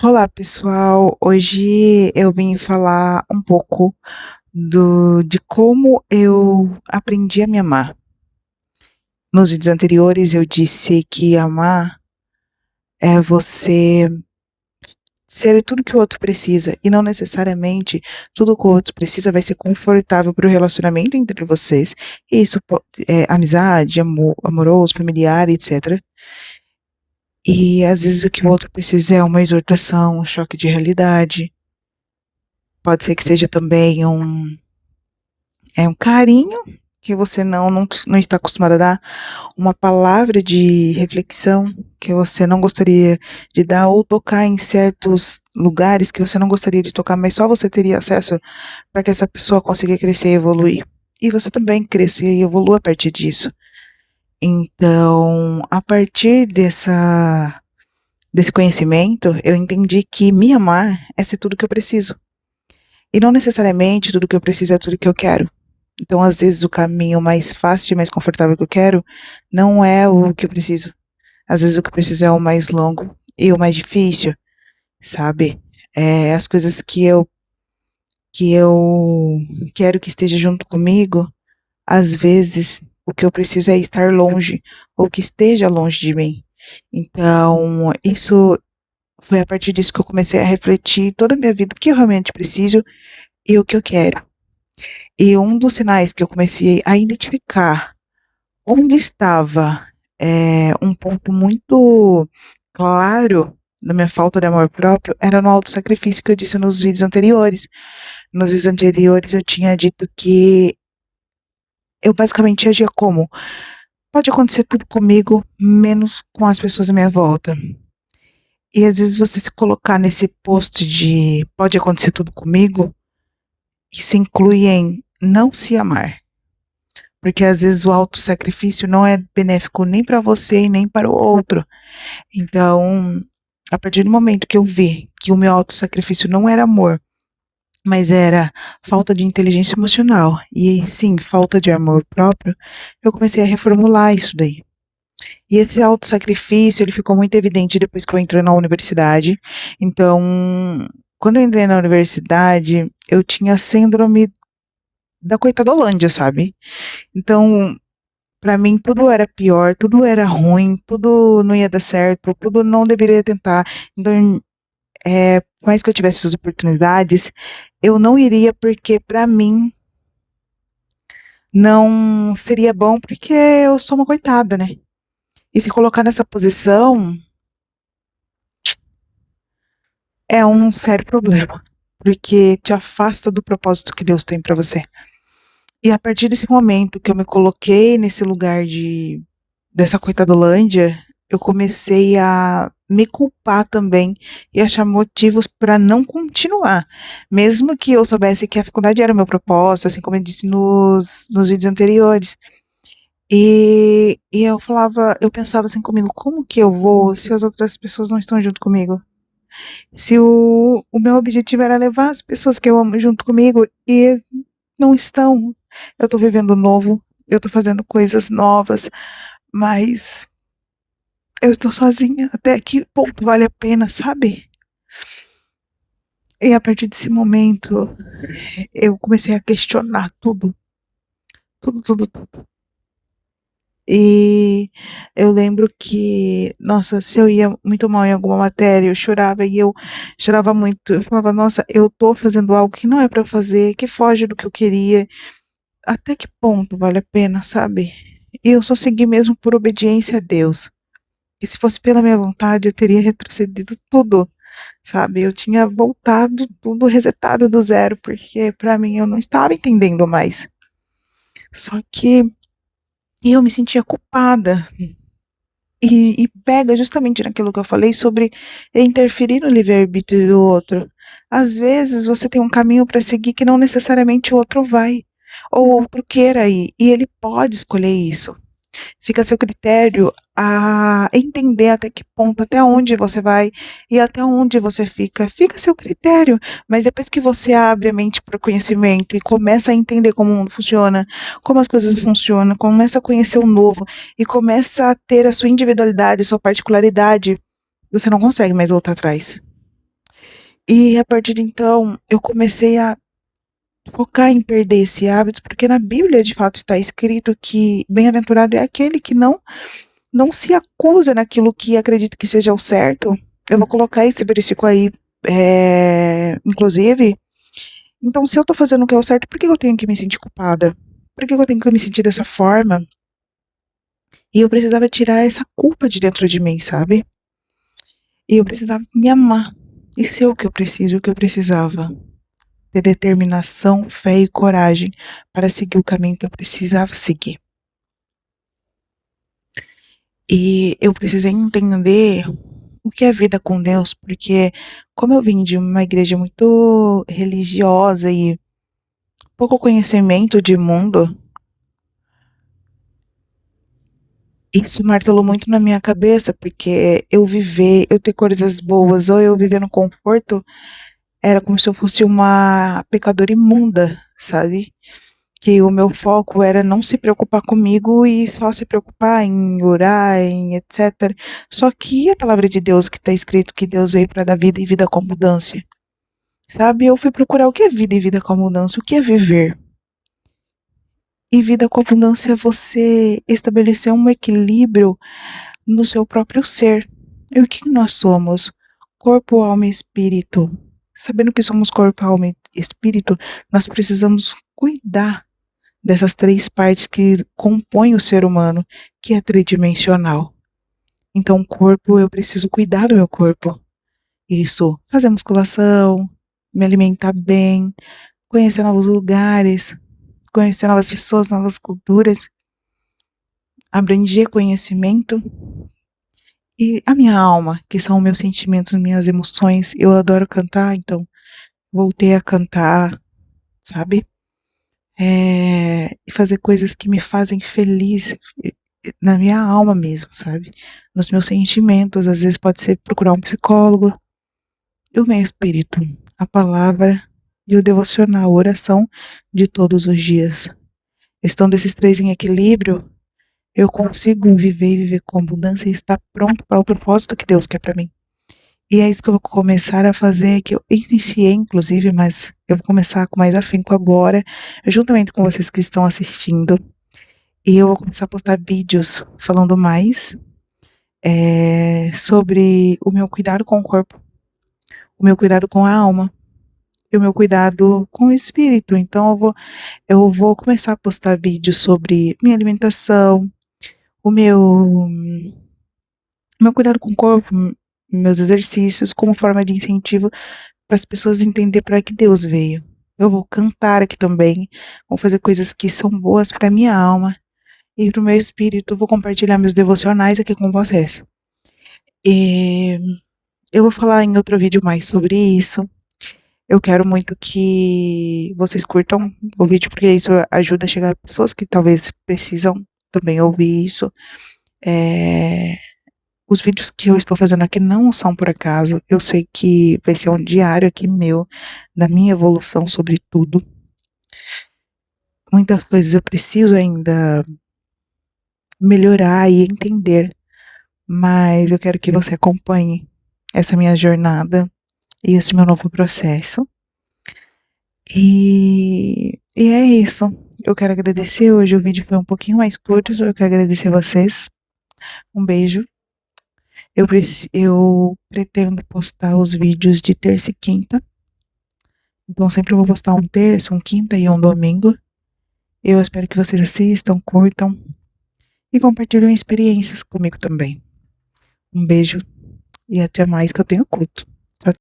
Olá, pessoal. Hoje eu vim falar um pouco de como eu aprendi a me amar. Nos vídeos anteriores eu disse que amar é você ser tudo que o outro precisa e não necessariamente tudo que o outro precisa vai ser confortável para o relacionamento entre vocês. Isso é amizade, amoroso, familiar, etc. E às vezes o que o outro precisa é uma exortação, um choque de realidade. Pode ser que seja também um carinho que você não está acostumado a dar, uma palavra de reflexão que você não gostaria de dar, ou tocar em certos lugares que você não gostaria de tocar, mas só você teria acesso para que essa pessoa consiga crescer e evoluir. E você também crescer e evoluir a partir disso. Então, a partir desse conhecimento, eu entendi que me amar é ser tudo que eu preciso. E não necessariamente tudo que eu preciso é tudo que eu quero. Então, às vezes, o caminho mais fácil e mais confortável que eu quero não é o que eu preciso. Às vezes, o que eu preciso é o mais longo e o mais difícil, sabe? As coisas que eu quero que esteja junto comigo, às vezes, o que eu preciso é estar longe ou que esteja longe de mim. Então, isso foi a partir disso que eu comecei a refletir toda a minha vida o que eu realmente preciso e o que eu quero. E um dos sinais que eu comecei a identificar onde estava um ponto muito claro na minha falta de amor próprio era no autossacrifício que eu disse nos vídeos anteriores. Nos vídeos anteriores eu tinha dito que eu basicamente agia como: pode acontecer tudo comigo, menos com as pessoas à minha volta. E às vezes você se colocar nesse posto de pode acontecer tudo comigo, isso inclui em não se amar. Porque às vezes o autossacrifício não é benéfico nem para você e nem para o outro. Então, a partir do momento que eu vi que o meu autossacrifício não era amor, mas era falta de inteligência emocional e sim, falta de amor próprio, eu comecei a reformular isso daí. E esse autossacrifício, ele ficou muito evidente depois que eu entrei na universidade. Então, quando eu entrei na universidade, eu tinha síndrome da coitadolândia, sabe? Então, pra mim tudo era pior, tudo era ruim, tudo não ia dar certo, tudo não deveria tentar. Então, por mais que eu tivesse as oportunidades, eu não iria porque pra mim não seria bom porque eu sou uma coitada, né? E se colocar nessa posição é um sério problema, porque te afasta do propósito que Deus tem pra você. E a partir desse momento que eu me coloquei nesse lugar dessa coitadolândia, eu comecei a me culpar também e achar motivos para não continuar. Mesmo que eu soubesse que a faculdade era o meu propósito, assim como eu disse nos vídeos anteriores. E eu pensava assim comigo, como que eu vou se as outras pessoas não estão junto comigo? Se o meu objetivo era levar as pessoas que eu amo junto comigo e não estão. Eu tô vivendo novo, eu tô fazendo coisas novas, mas eu estou sozinha. Até que ponto vale a pena, sabe? E a partir desse momento, eu comecei a questionar tudo, tudo, tudo, tudo. E eu lembro que, nossa, se eu ia muito mal em alguma matéria, eu chorava e eu chorava muito. Eu falava, nossa, eu tô fazendo algo que não é pra eu fazer, que foge do que eu queria. Até que ponto vale a pena, sabe? E eu só segui mesmo por obediência a Deus. E se fosse pela minha vontade, eu teria retrocedido tudo, sabe? Eu tinha voltado tudo resetado do zero, porque pra mim eu não estava entendendo mais. Só que eu me sentia culpada. E pega justamente naquilo que eu falei sobre interferir no livre-arbítrio do outro. Às vezes você tem um caminho para seguir que não necessariamente o outro vai, ou o outro queira ir, e ele pode escolher isso. Fica a seu critério a entender até que ponto, até onde você vai e até onde você fica. Fica a seu critério. Mas depois que você abre a mente para o conhecimento e começa a entender como o mundo funciona, como as coisas funcionam, começa a conhecer o novo e começa a ter a sua individualidade, a sua particularidade, você não consegue mais voltar atrás. E a partir de então, eu comecei a focar em perder esse hábito, porque na Bíblia de fato está escrito que bem-aventurado é aquele que não se acusa naquilo que acredita que seja o certo. Eu vou colocar esse versículo aí, inclusive. Então, se eu tô fazendo o que é o certo, por que eu tenho que me sentir culpada? Por que eu tenho que me sentir dessa forma? E eu precisava tirar essa culpa de dentro de mim, sabe? E eu precisava me amar e ser o que eu preciso, o que eu precisava. Ter determinação, fé e coragem para seguir o caminho que eu precisava seguir. E eu precisei entender o que é vida com Deus, porque como eu vim de uma igreja muito religiosa e pouco conhecimento de mundo, isso martelou muito na minha cabeça, porque eu ter coisas boas ou eu viver no conforto, era como se eu fosse uma pecadora imunda, sabe? Que o meu foco era não se preocupar comigo e só se preocupar em orar, em etc. Só que a palavra de Deus que está escrito que Deus veio para dar vida e vida com abundância. Sabe, eu fui procurar o que é vida e vida com abundância, o que é viver. E vida com abundância é você estabelecer um equilíbrio no seu próprio ser. E o que nós somos? Corpo, alma e espírito. Sabendo que somos corpo, alma e espírito, nós precisamos cuidar dessas três partes que compõem o ser humano, que é tridimensional. Então, o corpo, eu preciso cuidar do meu corpo. Isso, fazer musculação, me alimentar bem, conhecer novos lugares, conhecer novas pessoas, novas culturas, abranger conhecimento e a minha alma, que são meus sentimentos, minhas emoções. Eu adoro cantar, então voltei a cantar, sabe? E fazer coisas que me fazem feliz na minha alma mesmo, sabe? Nos meus sentimentos, às vezes pode ser procurar um psicólogo, e o meu espírito, a palavra e o devocional, a oração de todos os dias. Estando esses três em equilíbrio, eu consigo viver e viver com abundância e estar pronto para o propósito que Deus quer para mim. E é isso que eu vou começar a fazer, que eu iniciei, inclusive, mas eu vou começar com mais afinco agora, juntamente com vocês que estão assistindo. E eu vou começar a postar vídeos falando mais sobre o meu cuidado com o corpo, o meu cuidado com a alma e o meu cuidado com o espírito. Então eu vou começar a postar vídeos sobre minha alimentação, o meu cuidado com o corpo, meus exercícios, como forma de incentivo para as pessoas entenderem para que Deus veio. Eu vou cantar aqui também, vou fazer coisas que são boas para minha alma e para o meu espírito. Vou compartilhar meus devocionais aqui com vocês. E eu vou falar em outro vídeo mais sobre isso. Eu quero muito que vocês curtam o vídeo, porque isso ajuda a chegar a pessoas que talvez precisam também ouvir isso. Os vídeos que eu estou fazendo aqui não são por acaso. Eu sei que vai ser um diário aqui meu, da minha evolução sobre tudo. Muitas coisas eu preciso ainda melhorar e entender, mas eu quero que você acompanhe essa minha jornada e esse meu novo processo. E é isso. Eu quero agradecer. Hoje o vídeo foi um pouquinho mais curto. Eu quero agradecer a vocês. Um beijo. Eu pretendo postar os vídeos de terça e quinta. Então sempre vou postar um terça, um quinta e um domingo. Eu espero que vocês assistam, curtam e compartilhem experiências comigo também. Um beijo e até mais, que eu tenho culto.